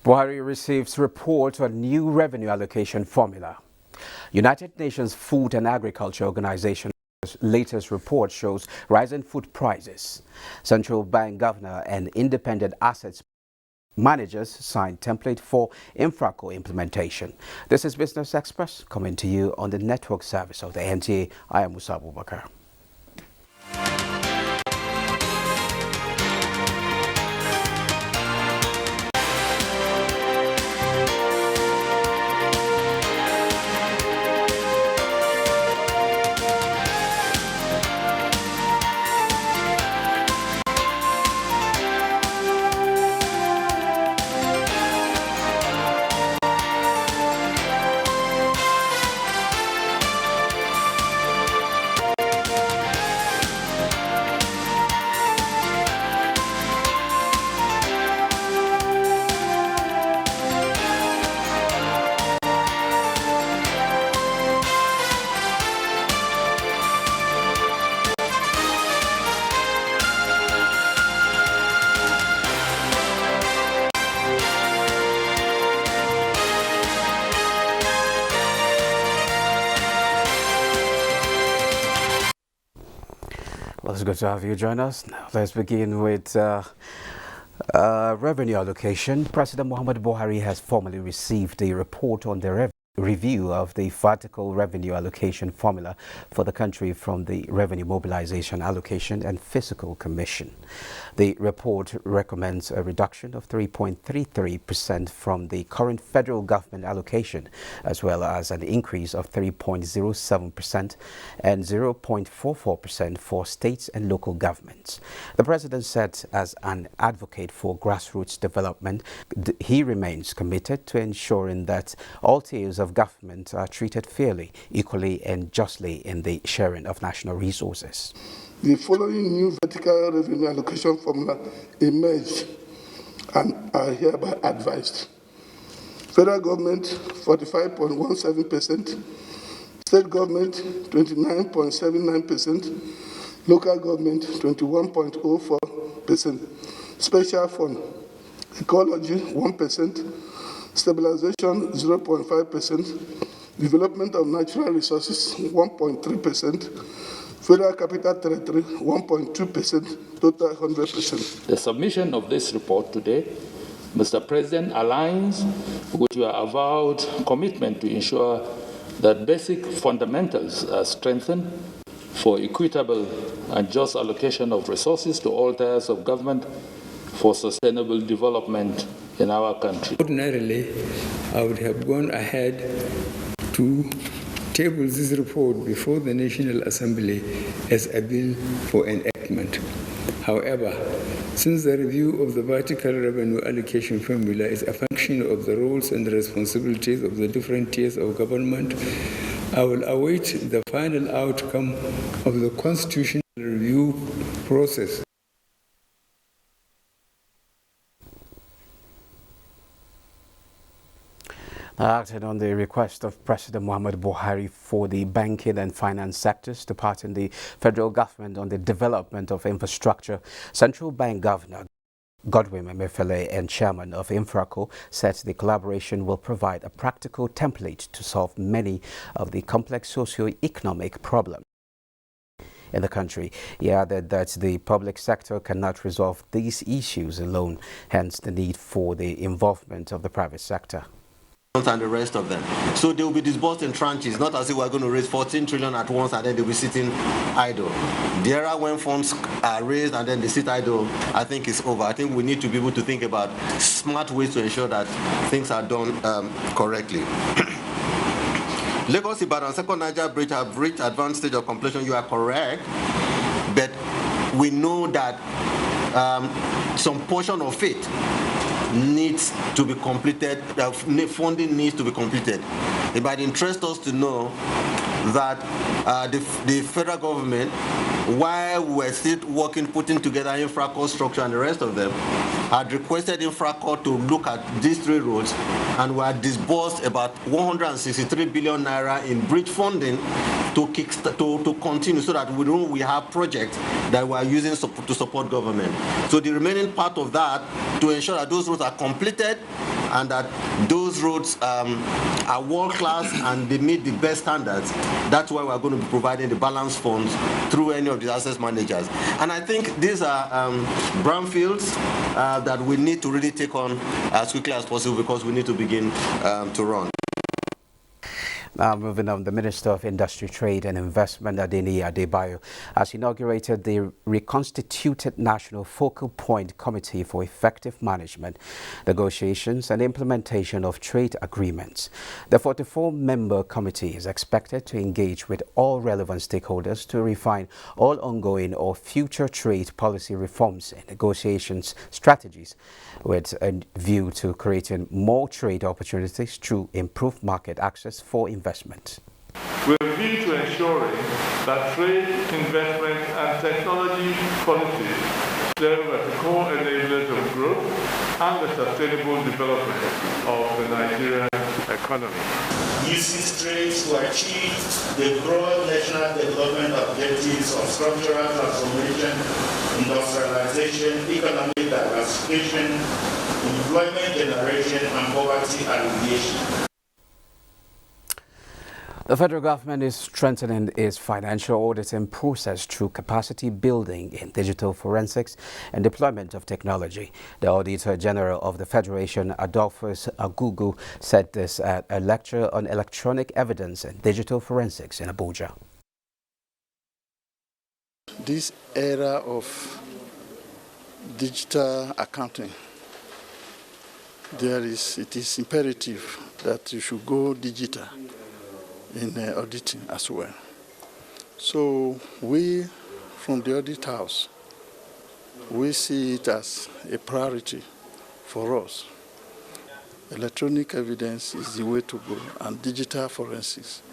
Buhari receives report on new revenue allocation formula. United Nations Food and Agriculture Organization's latest report shows rising food prices. Central Bank Governor and independent assets managers signed template for Infraco implementation. This is Business Express coming to you on the network service of the NTA. I am Musa Abubakar. Well, it's good to have you join us. Now, let's begin with revenue allocation. President Muhammadu Buhari has formally received a report on the review of the vertical revenue allocation formula for the country from the Revenue Mobilization Allocation and Fiscal Commission. The report recommends a reduction of 3.33% from the current federal government allocation, as well as an increase of 3.07% and 0.44% for states and local governments. The president said, as an advocate for grassroots development, he remains committed to ensuring that all tiers of government are treated fairly, equally and justly in the sharing of national resources. The following new vertical revenue allocation formula emerged and are hereby advised. Federal government 45.17%, state government 29.79%, local government 21.04%, special fund ecology 1%, stabilization 0.5%, development of natural resources 1.3%, federal capital territory 1.2%, total 100%. The submission of this report today, Mr. President, aligns with your avowed commitment to ensure that basic fundamentals are strengthened for equitable and just allocation of resources to all tiers of government for sustainable development in our country. Ordinarily, I would have gone ahead to table this report before the National Assembly as a bill for enactment. However, since the review of the vertical revenue allocation formula is a function of the roles and responsibilities of the different tiers of government, I will await the final outcome of the constitutional review process. Acting on the request of President Muhammadu Buhari for the banking and finance sectors to partner the federal government on the development of infrastructure, Central Bank Governor Godwin Emefiele and Chairman of Infraco said the collaboration will provide a practical template to solve many of the complex socio-economic problems in the country. He added that the public sector cannot resolve these issues alone, hence the need for the involvement of the private sector. And the rest of them. So they will be disbursed in tranches, not as if we're going to raise 14 trillion at once and then they'll be sitting idle. The era when funds are raised and then they sit idle, I think is over. I think we need to be able to think about smart ways to ensure that things are done correctly. Lagos Ibadan Second Niger Bridge have reached advanced stage of completion. You are correct, but we know that some portion of it needs to be completed, funding needs to be completed. It might interest us to know that the federal government, while we're still working, putting together Infraco structure and the rest of them, had requested Infraco to look at these three roads, and we had disbursed about 163 billion naira in bridge funding to continue, so that we have projects that we are using to support government. So the remaining part of that, to ensure that those roads are completed and that those roads are world-class and they meet the best standards, that's why we're going to be providing the balance funds through any of the asset managers. And I think these are brownfields that we need to really take on as quickly as possible because we need to begin to run. Now moving on, the Minister of Industry, Trade and Investment, Adeni Adebayo, has inaugurated the reconstituted National Focal Point Committee for Effective Management, Negotiations and Implementation of Trade Agreements. The 44-member committee is expected to engage with all relevant stakeholders to refine all ongoing or future trade policy reforms and negotiations strategies with a view to creating more trade opportunities through improved market access for investment. With a view to ensuring that trade, investment and technology policies serve as the core enablers of growth and the sustainable development of the Nigerian economy. Uses trade to achieve the broad national development objectives of structural transformation, industrialization, economic diversification, employment generation, and poverty alleviation. The federal government is strengthening its financial auditing process through capacity building in digital forensics and deployment of technology. The Auditor General of the Federation, Adolphus Agugu, said this at a lecture on electronic evidence and digital forensics in Abuja. This era of digital accounting, it is imperative that you should go digital in auditing as well. So we, from the audit house, we see it as a priority for us. Electronic evidence is the way to go, and digital forensics,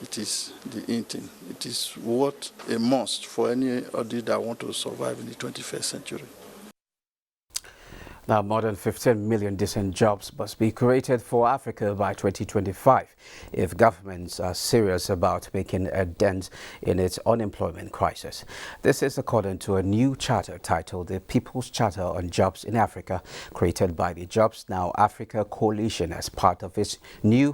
it is the in thing. It is what a must for any audit that want to survive in the 21st century. Now, more than 15 million decent jobs must be created for Africa by 2025 if governments are serious about making a dent in its unemployment crisis. This is according to a new charter titled the People's Charter on Jobs in Africa, created by the Jobs Now Africa Coalition as part of its new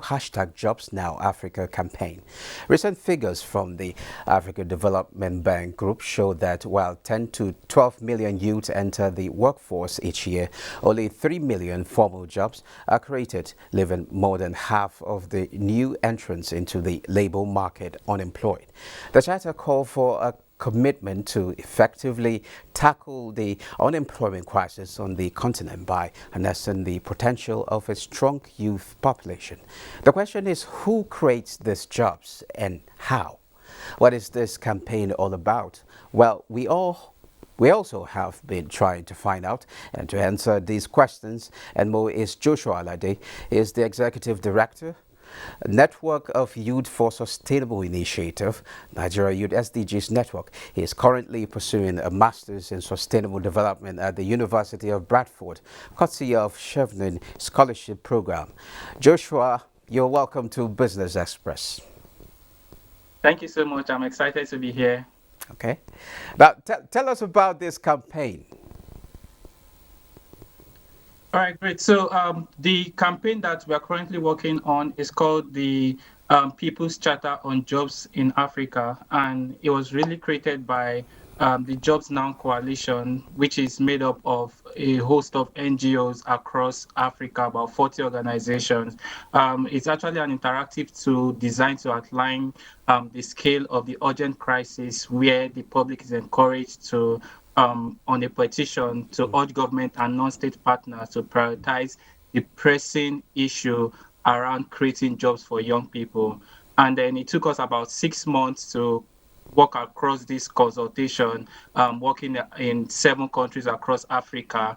#Jobs Now Africa campaign. Recent figures from the Africa Development Bank Group show that while 10 to 12 million youths enter the workforce each year, only 3 million formal jobs are created, leaving more than half of the new entrants into the labor market unemployed. The charter called for a commitment to effectively tackle the unemployment crisis on the continent by harnessing the potential of a strong youth population. The question is, who creates these jobs and how? What is this campaign all about? Well, we also have been trying to find out, and to answer these questions and more is Joshua Alade. He is the Executive Director, Network of Youth for Sustainable Initiative, Nigeria Youth SDGs Network. He is currently pursuing a Master's in Sustainable Development at the University of Bradford, courtesy of Chevening Scholarship Program. Joshua, you're welcome to Business Express. Thank you so much. I'm excited to be here. Okay. Now, tell us about this campaign. All right, great. So the campaign that we are currently working on is called the People's Charter on Jobs in Africa, and it was really created by the Jobs Now Coalition, which is made up of a host of NGOs across Africa, about 40 organizations. It's actually an interactive tool designed to outline the scale of the urgent crisis, where the public is encouraged to, on a petition, to urge government and non-state partners to prioritize the pressing issue around creating jobs for young people. And then it took us about 6 months to work across this consultation, working in 7 countries across Africa,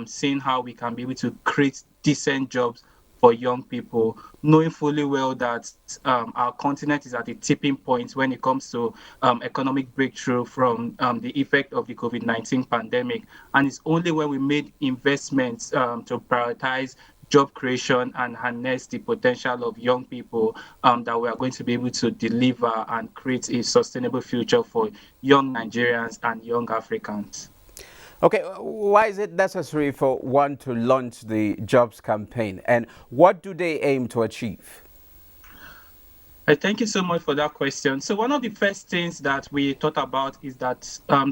seeing how we can be able to create decent jobs for young people, knowing fully well that our continent is at a tipping point when it comes to economic breakthrough from the effect of the COVID-19 pandemic. And it's only when we made investments to prioritize job creation and harness the potential of young people that we are going to be able to deliver and create a sustainable future for young Nigerians and young Africans. Okay, why is it necessary for one to launch the jobs campaign, and what do they aim to achieve? Thank you so much for that question. So one of the first things that we thought about is that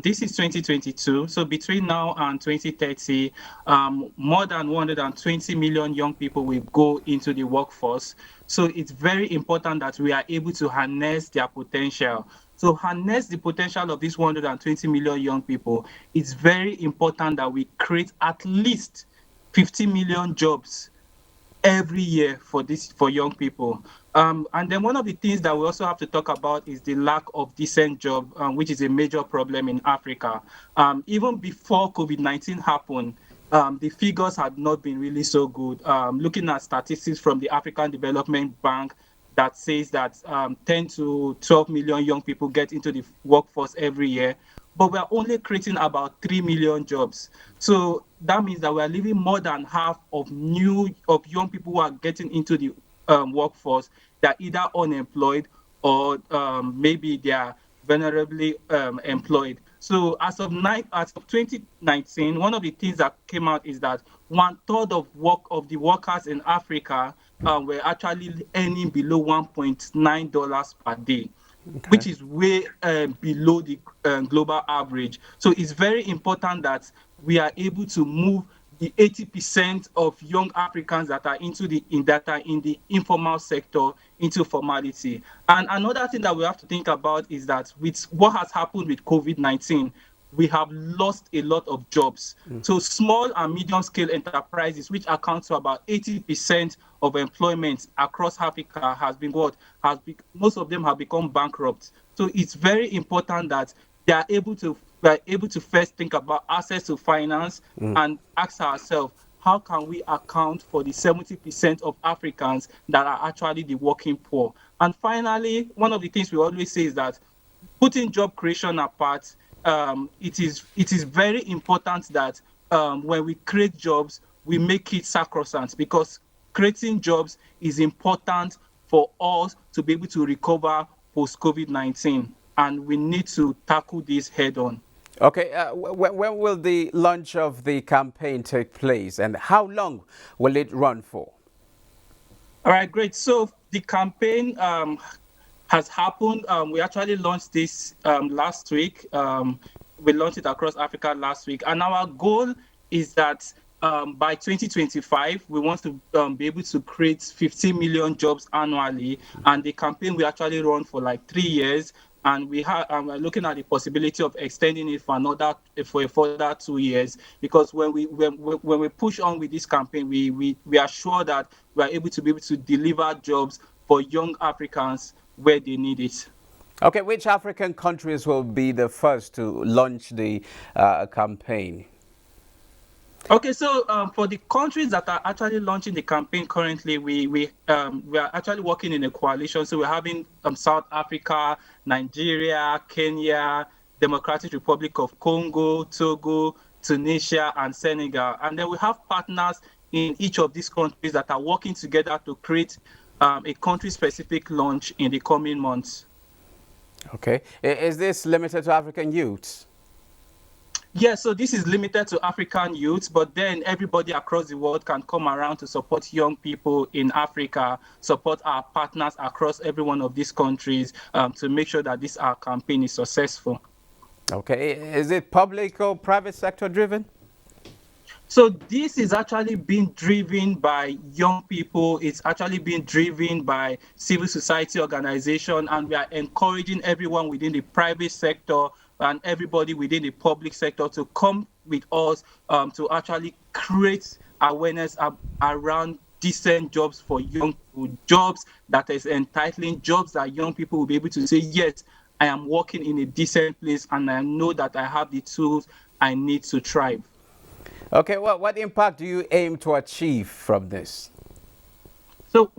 this is 2022. So between now and 2030, more than 120 million young people will go into the workforce. So it's very important that we are able to harness their potential. So harness the potential of these 120 million young people. It's very important that we create at least 50 million jobs every year for young people. And then one of the things that we also have to talk about is the lack of decent job, which is a major problem in Africa. Even before COVID-19 happened, the figures had not been really so good. Looking at statistics from the African Development Bank that says that 10 to 12 million young people get into the workforce every year, but we're only creating about 3 million jobs. So that means that we're leaving more than half of young people who are getting into the workforce. They're either unemployed or maybe they are vulnerably employed. So as of 2019, one of the things that came out is that 1/3 of the workers in Africa were actually earning below $1.9 per day, Okay. which is way below the global average. So it's very important that we are able to move the 80% of young Africans that are in the informal sector into formality. And another thing that we have to think about is that with what has happened with COVID-19, we have lost a lot of jobs. So small and medium scale enterprises, which account for about 80% of employment across Africa, most of them have become bankrupt. So it's very important that we are able to first think about access to finance and ask ourselves, how can we account for the 70% of Africans that are actually the working poor? And finally, one of the things we always say is that, putting job creation apart, it is very important that when we create jobs, we make it sacrosanct, because creating jobs is important for us to be able to recover post COVID-19, and we need to tackle this head on. Okay, when will the launch of the campaign take place, and how long will it run for? All right, great. So the campaign has happened. We actually launched this last week. We launched it across Africa last week. And our goal is that by 2025, we want to be able to create 15 million jobs annually. And the campaign will actually run for like 3 years. And we're looking at the possibility of extending it for a further 2 years, because when we push on with this campaign, we are sure that we are able to deliver jobs for young Africans where they need it. Okay, which African countries will be the first to launch the campaign? Okay, so for the countries that are actually launching the campaign currently, we are actually working in a coalition. So we're having South Africa, Nigeria, Kenya, Democratic Republic of Congo, Togo, Tunisia, and Senegal. And then we have partners in each of these countries that are working together to create a country-specific launch in the coming months. Okay, is this limited to African youths? Yes, so this is limited to African youths, but then everybody across the world can come around to support young people in Africa, support our partners across every one of these countries, to make sure that our campaign is successful. Okay, is it public or private sector driven? So this is actually being driven by young people. It's actually being driven by civil society organization, and we are encouraging everyone within the private sector and everybody within the public sector to come with us to actually create awareness around decent jobs for young people, jobs that is entitling, jobs that young people will be able to say, yes, I am working in a decent place and I know that I have the tools I need to thrive. Okay, well, what impact do you aim to achieve from this? So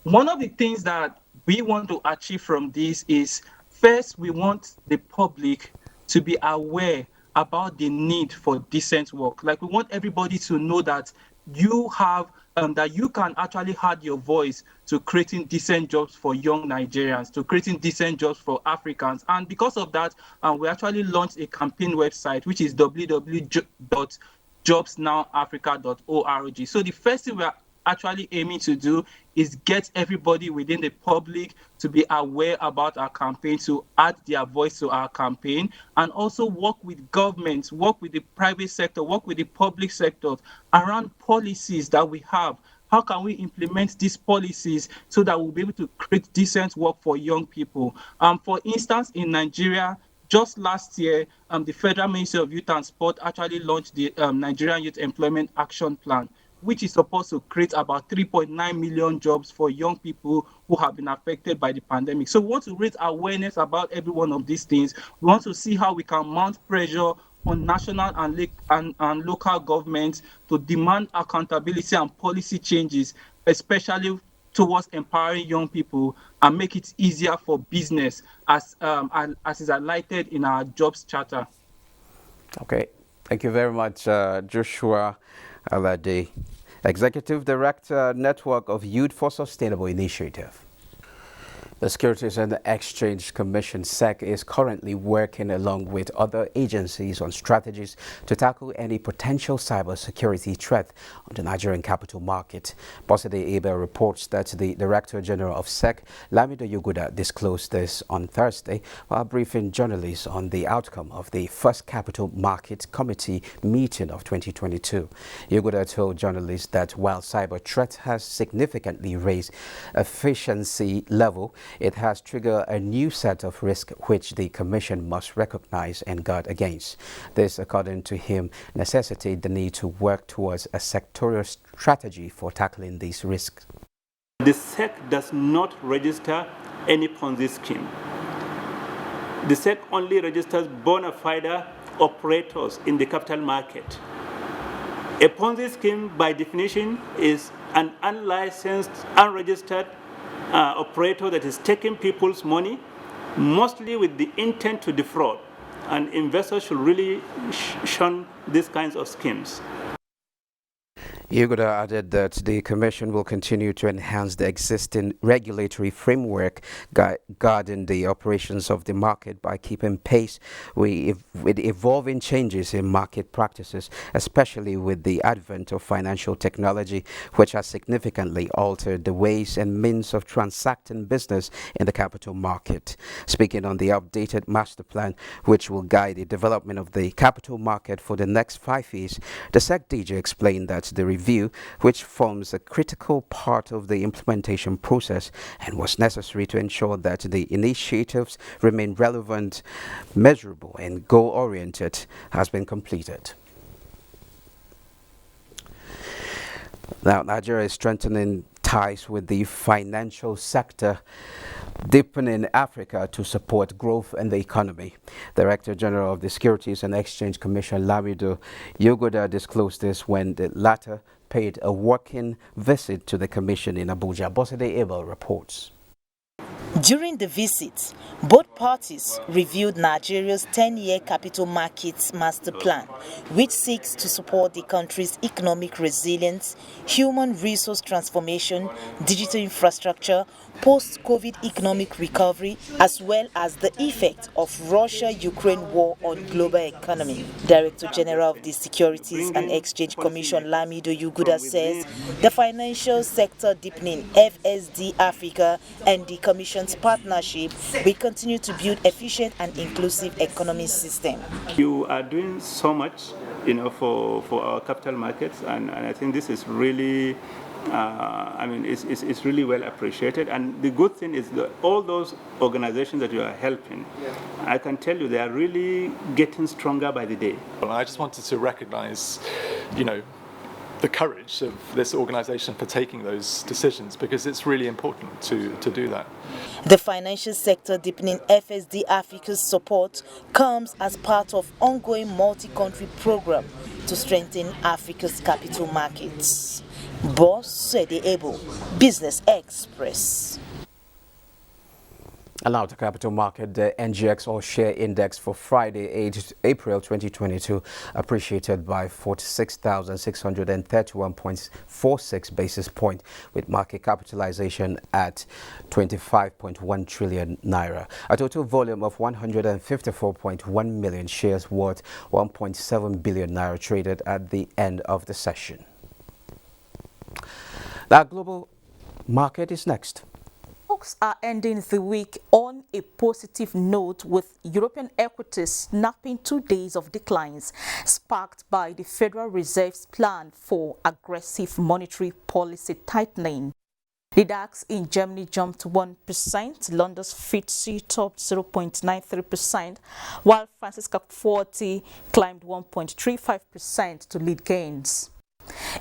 one of the things that we want to achieve from this is, first, we want the public to be aware about the need for decent work. Like, we want everybody to know that you have that you can actually add your voice to creating decent jobs for young Nigerians, to creating decent jobs for Africans. And because of that, we actually launched a campaign website, which is www.jobsnowafrica.org. So the first thing we are actually aiming to do is get everybody within the public to be aware about our campaign, to add their voice to our campaign, and also work with governments, work with the private sector, work with the public sector around policies that we have. How can we implement these policies so that we'll be able to create decent work for young people? For instance, in Nigeria, just last year, the Federal Ministry of Youth and Sport actually launched the Nigerian Youth Employment Action Plan, which is supposed to create about 3.9 million jobs for young people who have been affected by the pandemic. So we want to raise awareness about every one of these things. We want to see how we can mount pressure on national and local governments to demand accountability and policy changes, especially towards empowering young people and make it easier for business, as is highlighted in our jobs charter. Okay, thank you very much, Joshua Alade, Executive Director, Network of Youth for Sustainable Initiative. The Securities and Exchange Commission (SEC) is currently working along with other agencies on strategies to tackle any potential cybersecurity threat on the Nigerian capital market. Bosede Abel reports that the Director General of SEC, Lamido Yuguda, disclosed this on Thursday while briefing journalists on the outcome of the first Capital Market Committee meeting of 2022. Yuguda told journalists that while cyber threat has significantly raised efficiency level, it has triggered a new set of risks which the Commission must recognize and guard against. This, according to him, necessitates the need to work towards a sectorial strategy for tackling these risks. The SEC does not register any Ponzi scheme. The SEC only registers bona fide operators in the capital market. A Ponzi scheme, by definition, is an unlicensed, unregistered operator that is taking people's money, mostly with the intent to defraud. And investors should really shun these kinds of schemes. Yuguda added that the Commission will continue to enhance the existing regulatory framework guarding the operations of the market by keeping pace with evolving changes in market practices, especially with the advent of financial technology, which has significantly altered the ways and means of transacting business in the capital market. Speaking on the updated master plan, which will guide the development of the capital market for the next 5 years, the SEC DG explained that the review, which forms a critical part of the implementation process and was necessary to ensure that the initiatives remain relevant, measurable and goal-oriented, has been completed. Now, Nigeria is strengthening ties with the financial sector, deepening Africa to support growth in the economy. Director General of the Securities and Exchange Commission, Lamido Yuguda, disclosed this when the latter paid a working visit to the Commission in Abuja. Bosede Abel reports. During the visit, both parties reviewed Nigeria's 10-year capital markets master plan, which seeks to support the country's economic resilience, human resource transformation, digital infrastructure, post-COVID economic recovery, as well as the effect of Russia-Ukraine war on global economy. Director General of the Securities and Exchange Commission, Lamido Yuguda, says the financial sector deepening FSD Africa and the Commission's partnership will continue to build efficient and inclusive economic system. You are doing so much, for our capital markets, and I think this is really, it's really well appreciated. And the good thing is that all those organizations that you are helping, I can tell you they are really getting stronger by the day. Well, I just wanted to recognize, the courage of this organization for taking those decisions, because it's really important to do that. The financial sector deepening FSD Africa's support comes as part of ongoing multi-country program to strengthen Africa's capital markets. Boss Sede Ebo, Business Express. And now to capital market, the NGX All Share Index for Friday, 8 April 2022, appreciated by 46,631.46 basis point, with market capitalization at 25.1 trillion naira. A total volume of 154.1 million shares worth 1.7 billion naira traded at the end of the session. The global market is next. Stocks are ending the week on a positive note, with European equities snapping 2 days of declines, sparked by the Federal Reserve's plan for aggressive monetary policy tightening. The DAX in Germany jumped 1%, London's FTSE topped 0.93%, while France's CAC 40 climbed 1.35% to lead gains.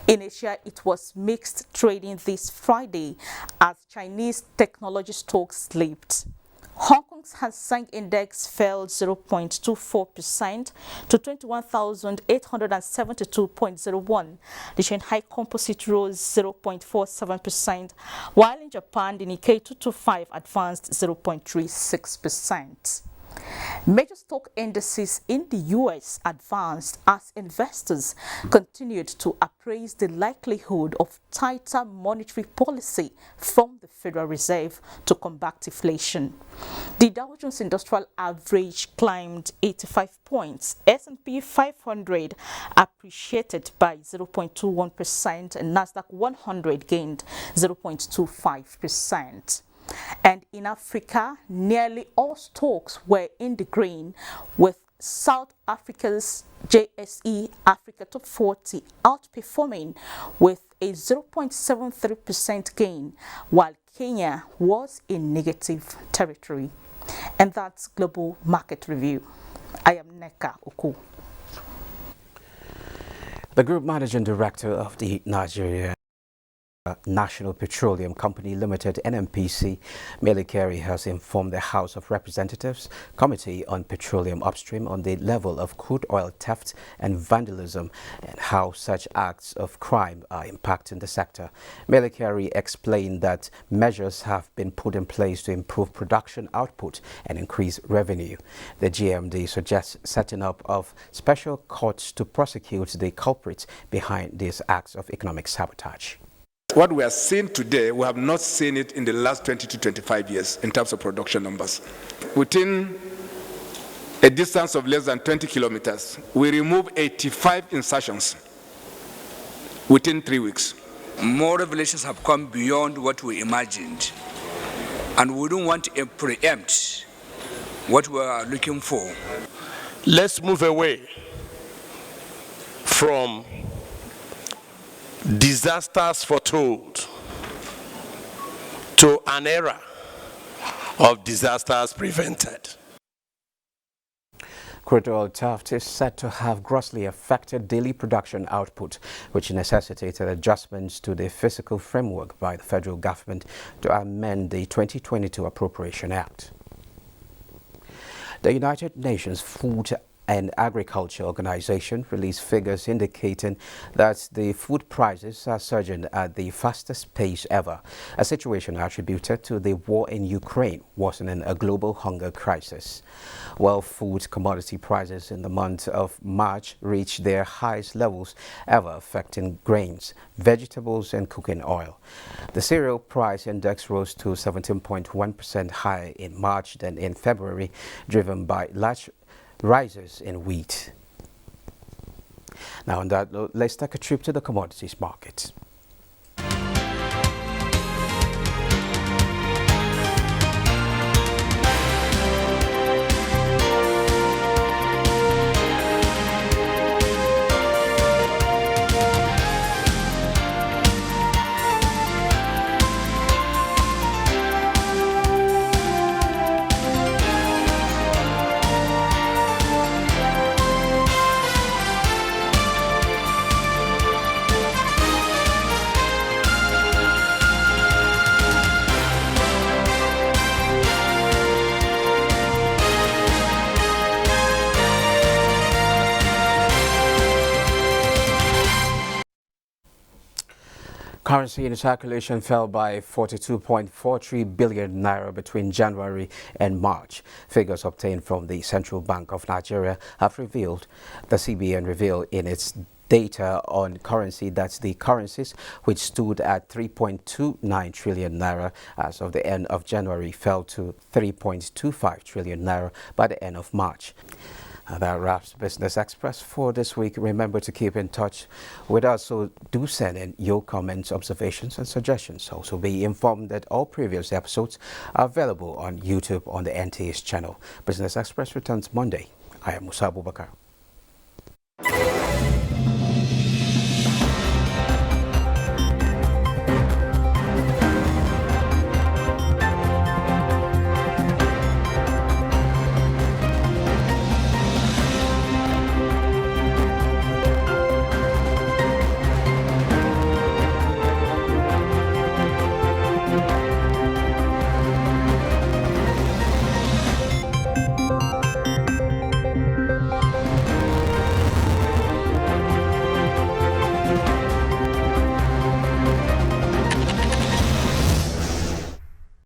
In Asia, it was mixed trading this Friday as Chinese technology stocks slipped. Hong Kong's Hang Seng Index fell 0.24% to 21,872.01. The Shanghai Composite rose 0.47%, while in Japan, the Nikkei 225 advanced 0.36%. Major stock indices in the U.S. advanced as investors continued to appraise the likelihood of tighter monetary policy from the Federal Reserve to combat inflation. The Dow Jones Industrial Average climbed 85 points, S&P 500 appreciated by 0.21%, and Nasdaq 100 gained 0.25%. And in Africa, nearly all stocks were in the green, with South Africa's JSE Africa Top 40 outperforming with a 0.73% gain, while Kenya was in negative territory. And that's Global Market Review. I am Neka Oku. The Group Managing Director of the Nigerian National Petroleum Company Limited (NNPC), Mele Kyari, has informed the House of Representatives Committee on Petroleum Upstream on the level of crude oil theft and vandalism and how such acts of crime are impacting the sector. Mele Kyari explained that measures have been put in place to improve production output and increase revenue. The GMD suggests setting up of special courts to prosecute the culprits behind these acts of economic sabotage. What we are seeing today, we have not seen it in the last 20 to 25 years in terms of production numbers. Within a distance of less than 20 kilometers, we remove 85 insertions within 3 weeks. More revelations have come beyond what we imagined, and we don't want to preempt what we are looking for. Let's move away from disasters foretold to an era of disasters prevented. Crude oil theft is said to have grossly affected daily production output, which necessitated adjustments to the fiscal framework by the federal government to amend the 2022 Appropriation Act. The United Nations Food and Agriculture Organization released figures indicating that the food prices are surging at the fastest pace ever, a situation attributed to the war in Ukraine worsening a global hunger crisis. While food commodity prices in the month of March reached their highest levels ever, affecting grains, vegetables and cooking oil. The cereal price index rose to 17.1% higher in March than in February, driven by large rises in wheat. Now on that note, let's take a trip to the commodities market. Currency in circulation fell by 42.43 billion naira between January and March. Figures obtained from the Central Bank of Nigeria have revealed, the CBN revealed in its data on currency that the currencies, which stood at 3.29 trillion naira as of the end of January, fell to 3.25 trillion naira by the end of March. That wraps Business Express for this week. Remember to keep in touch with us, so do send in your comments, observations and suggestions. Also be informed that all previous episodes are available on YouTube on the NTS channel. Business Express returns Monday. I am Musa Abubakar.